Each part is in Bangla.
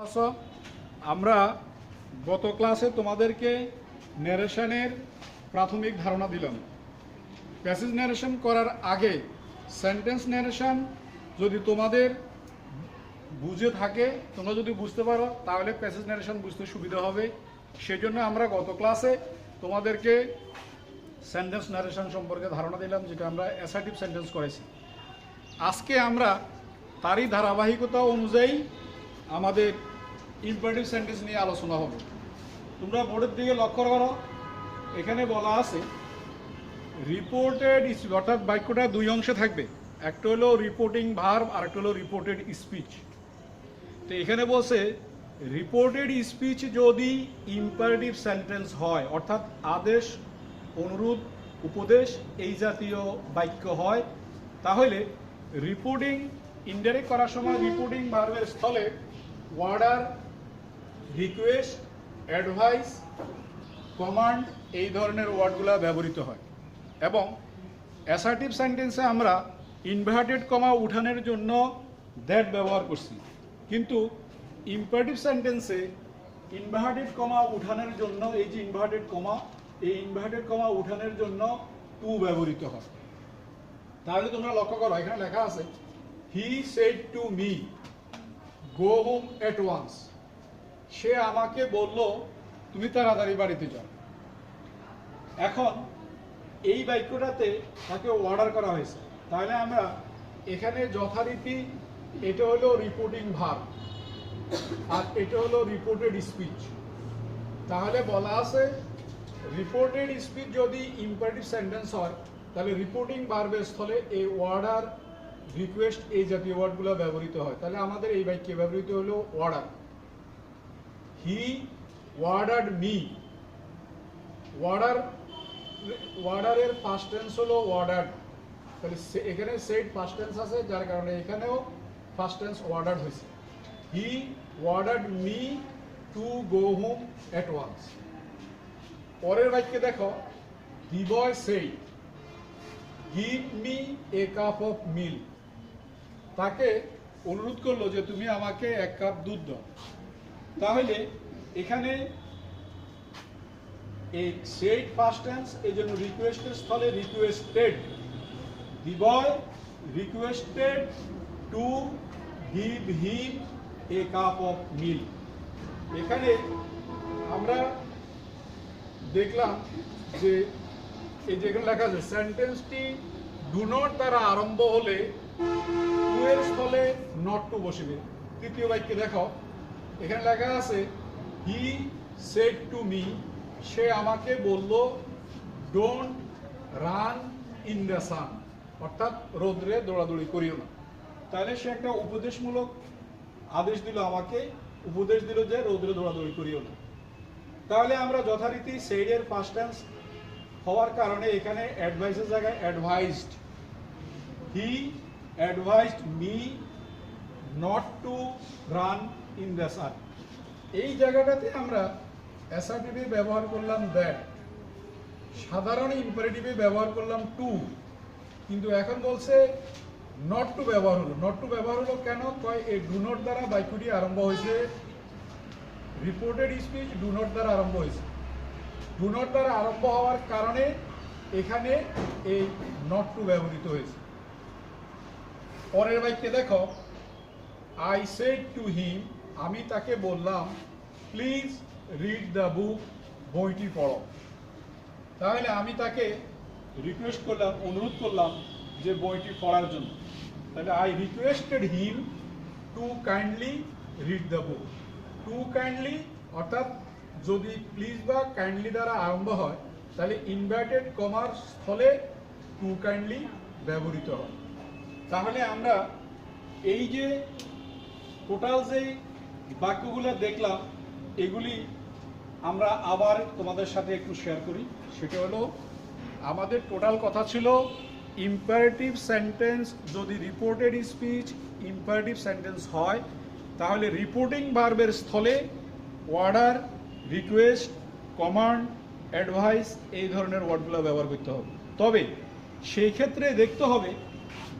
আছো? আমরা গত ক্লাসে তোমাদেরকে ন্যারেশনের প্রাথমিক ধারণা দিলাম। প্যাসেজ ন্যারেশন করার আগে সেন্টেন্স ন্যারেশন যদি তোমাদের বুঝে থাকে, তোমরা যদি বুঝতে পারো, তাহলে প্যাসেজ ন্যারেশন বুঝতে সুবিধা হবে। সেজন্য আমরা গত ক্লাসে তোমাদেরকে সেন্টেন্স ন্যারেশন সম্পর্কে ধারণা দিলাম, যেটা আমরা অ্যাসার্টিভ সেন্টেন্স করেছি। আজকে আমরা তারই ধারাবাহিকতা অনুযায়ী আমাদের ইম্পারেটিভ সেন্টেন্স নিয়ে আলোচনা হবে। তোমরা বোর্ডের দিকে লক্ষ্য করো, এখানে বলা আছে রিপোর্টেড, অর্থাৎ বাক্যটা দুই অংশে থাকবে, একটা হলো রিপোর্টিং ভার্ব আর একটা হলো রিপোর্টেড স্পিচ। তো এখানে বলছে রিপোর্টেড স্পিচ যদি ইম্পারেটিভ সেন্টেন্স হয়, অর্থাৎ আদেশ, অনুরোধ, উপদেশ এই জাতীয় বাক্য হয়, তাহলে রিপোর্টিং ইনডাইরেক্ট করার সময় রিপোর্টিং ভার্বের স্থলে অর্ডার, রিকোয়েস্ট, অ্যাডভাইস, কমান্ড এই ধরনের ওয়ার্ডগুলো ব্যবহৃত হয়। এবং অ্যাসার্টিভ সেন্টেন্সে আমরা ইনভার্টেড কমা উঠানোর জন্য দ্যাট ব্যবহার করছি, কিন্তু ইম্পারেটিভ সেন্টেন্সে ইনভার্টেড কমা উঠানোর জন্য এই যে ইনভার্টেড কমা, এই ইনভার্টেড কমা উঠানোর জন্য টু ব্যবহৃত হয়। তাহলে তোমরা লক্ষ্য করো, এখানে লেখা আছে he said to me go home at once. সে আমাকে বলল তুমি তাড়াতাড়ি বাড়িতে যাও। এখন এই বাক্যটাতে তাকে অর্ডার করা হয়েছে, তাহলে আমরা এখানে যথারীতি এটা হলো রিপোর্টিং ভার্ব আর এটা হলো রিপোর্টেড স্পিচ। তাহলে বলা আছে রিপোর্টেড স্পিচ যদি ইম্পারেটিভ সেন্টেন্স হয়, তাহলে রিপোর্টিং ভার্বের স্থলে এই অর্ডার, রিকোয়েস্ট এই জাতীয় ওয়ার্ডগুলো ব্যবহৃত হয়। তাহলে আমাদের এই বাক্যে ব্যবহৃত হলো অর্ডার। হি অর্ডার্ড মি। অর্ডারের ফার্স্ট টেন্স হলো অর্ডার্ড, তাহলে এখানে সেড ফার্স্ট টেন্স আছে, যার কারণে এখানেও ফার্স্ট টেন্স অর্ডার্ড হয়েছে। He ordered me to go home at once. পরের বাক্যে দেখো, the boy said give me a cup of milk. তাকে অনুরোধ করলো যে তুমি আমাকে এক কাপ দুধ দাও। তাহলে এখানে এই সেড ফার্স্ট টেন্স, এই জন্য রিকোয়েস্টের স্থলে requested. The boy requested to give him A cup of milk. এখানে আমরা দেখলাম যে এই যেখানে লেখা আছে সেন্টেন্সটি ডু নট দ্বারা আরম্ভ হলে টু এর স্থলে নট টু বসবে। তৃতীয় বাক্যে দেখো, এখানে লেখা আছে হি সেড টু মি, সে আমাকে বলল don't run in the sun, অর্থাৎ রোদ্রে দৌড়াদৌড়ি করিও না। তাহলে সে একটা উপদেশমূলক আদেশ দিল, আমাকে উপদেশ দিল যে রোদ্রে দৌড়াদৌড়ি করিও না। তাহলে আমরা যথারীতি সেইডের ফার্স্ট টেন্স হওয়ার কারণে এখানে অ্যাডভাইসের জায়গায় advised. He advised me not to run in the sun. এই জায়গাটাতে আমরা অ্যাসার্টিভে ব্যবহার করলাম দ্যাট, সাধারণ ইম্পারেটিভে ব্যবহার করলাম টু, কিন্তু এখন বলছে নট টু ব্যবহার হলো। নট টু ব্যবহার হলো কেন? কয় এই ডু নট দ্বারা বাক্যটি আরম্ভ হয়েছে। রিপোর্টেড স্পিচ ডু নট দ্বারা আরম্ভ হয়েছে। ডু নট দ্বারা আরম্ভ হওয়ার কারণে এখানে এই নট টু ব্যবহৃত হয়েছে। পরের বাক্যে দেখো, আই সেড টু হিম, আমি তাকে বললাম প্লিজ রিড দ্য বুক, বইটি পড়ো। তাহলে আমি তাকে রিকোয়েস্ট করলাম, অনুরোধ করলাম যে বইটি পড়ার জন্য। তাহলে I requested him to kindly read the book. To kindly অর্থাৎ যদি প্লিজ বা কাইন্ডলি দ্বারা আরম্ভ হয়, তাহলে ইনভার্টেড কমার স্থলে টু কাইন্ডলি ব্যবহৃত হয়। তাহলে আমরা এই যে টোটাল যেই বাক্যগুলো দেখলাম, এগুলি আমরা আবার তোমাদের সাথে একটু শেয়ার করি। সেটা হলো, আমাদের টোটাল কথা ছিল ইম্পারেটিভ সেন্টেন্স যদি রিপোর্টেড স্পিচ ইম্পারেটিভ সেন্টেন্স হয়, তাহলে রিপোর্টিং ভার্বের স্থলে অর্ডার, রিকোয়েস্ট, কমান্ড, অ্যাডভাইস এই ধরনের ওয়ার্ডগুলো ব্যবহার করতে হবে। তবে সেই ক্ষেত্রে দেখতে হবে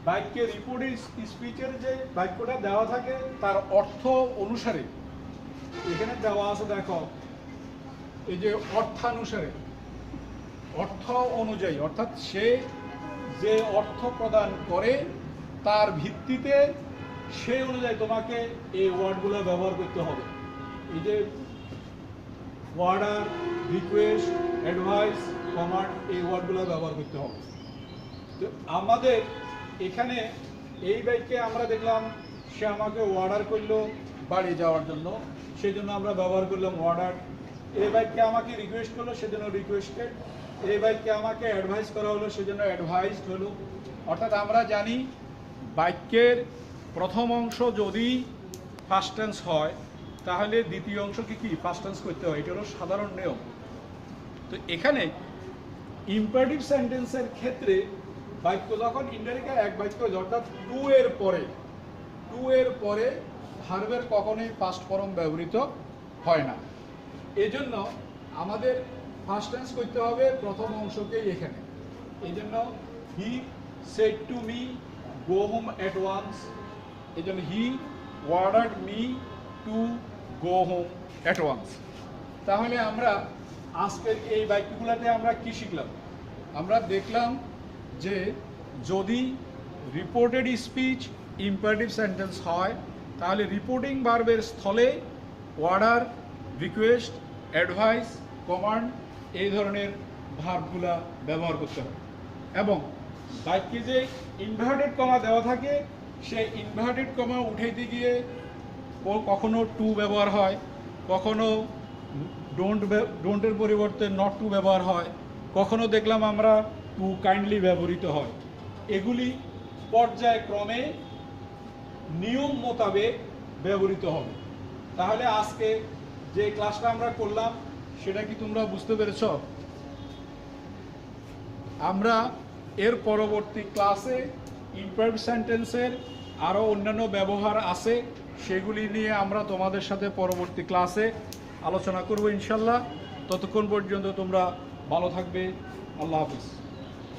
বাক্যে রিপোর্টেড স্পিচের যে বাক্যটা দেওয়া থাকে তার অর্থ অনুসারে এখানে দেওয়া আছে দেখো, এই যে অর্থানুসারে, অর্থ অনুযায়ী, অর্থাৎ সে যে অর্থ প্রদান করে তার ভিত্তিতে সেই অনুযায়ী তোমাকে এই ওয়ার্ডগুলো ব্যবহার করতে হবে। এই যে অর্ডার, রিকোয়েস্ট, অ্যাডভাইস, কমান্ড, এই ওয়ার্ডগুলো ব্যবহার করতে হবে। তো আমাদের এখানে এই বাইককে আমরা দেখলাম সে আমাকে অর্ডার করলো বাড়ি যাওয়ার জন্য, সেই জন্য আমরা ব্যবহার করলাম অর্ডার। এই বাইককে আমাকে রিকোয়েস্ট করলো, সেজন্য রিকোয়েস্টেড। এই বাইককে আমাকে অ্যাডভাইস করা হলো, সেজন্য অ্যাডভাইসড হলো। অর্থাৎ আমরা জানি বাক্যের প্রথম অংশ যদি ফার্স্ট টেন্স হয় তাহলে দ্বিতীয় অংশকে কি ফার্স্ট টেন্স করতে হয়, এটা হলো সাধারণ নিয়ম। তো এখানে ইম্পারেটিভ সেন্টেন্সের ক্ষেত্রে বাক্য যখন ইনডাইরেক্ট এক বাক্য, অর্থাৎ টু এর পরে ভার্বের কখনোই পাস্ট ফর্ম ব্যবহৃত হয় না। এজন্য আমাদের ফার্স্ট টেন্স করতে হবে প্রথম অংশকেই এখানে। এই জন্য he said to me go home at once, এই জন্য he ordered me to go home at once. তাহলে আমরা আজকের এই বাক্যগুলোতে আমরা কি শিখলাম? আমরা দেখলাম যে যদি রিপোর্টেড স্পিচ ইম্পারেটিভ সেন্টেন্স হয় তাহলে রিপোর্টিং ভার্বের স্থলে অর্ডার, রিকোয়েস্ট, অ্যাডভাইস, কমান্ড এই ধরনের ভার্বগুলা ব্যবহার করতে হবে। এবং বাক্যে যে ইনভার্টেড কমা দেওয়া থাকে সেই ইনভার্টেড কমা উঠাইতে গিয়ে কখনো টু ব্যবহার হয়, কখনো ডোন্টের পরিবর্তে নট টু ব্যবহার হয়, কখনো দেখলাম আমরা টু কাইন্ডলি ব্যবহৃত হয়। এগুলি পর্যায়ক্রমে নিয়ম মোতাবেক ব্যবহৃত হবে। তাহলে আজকে যে ক্লাসটা আমরা করলাম সেটা কি তোমরা বুঝতে পেরেছ? আমরা এর পরবর্তী ক্লাসে ইম্পারেটিভ সেন্টেন্সের আরও অন্যান্য ব্যবহার আছে, সেগুলি নিয়ে আমরা তোমাদের সাথে পরবর্তী ক্লাসে আলোচনা করব ইনশাল্লাহ। ততক্ষণ পর্যন্ত তোমরা ভালো থাকবে। আল্লাহ হাফিজ।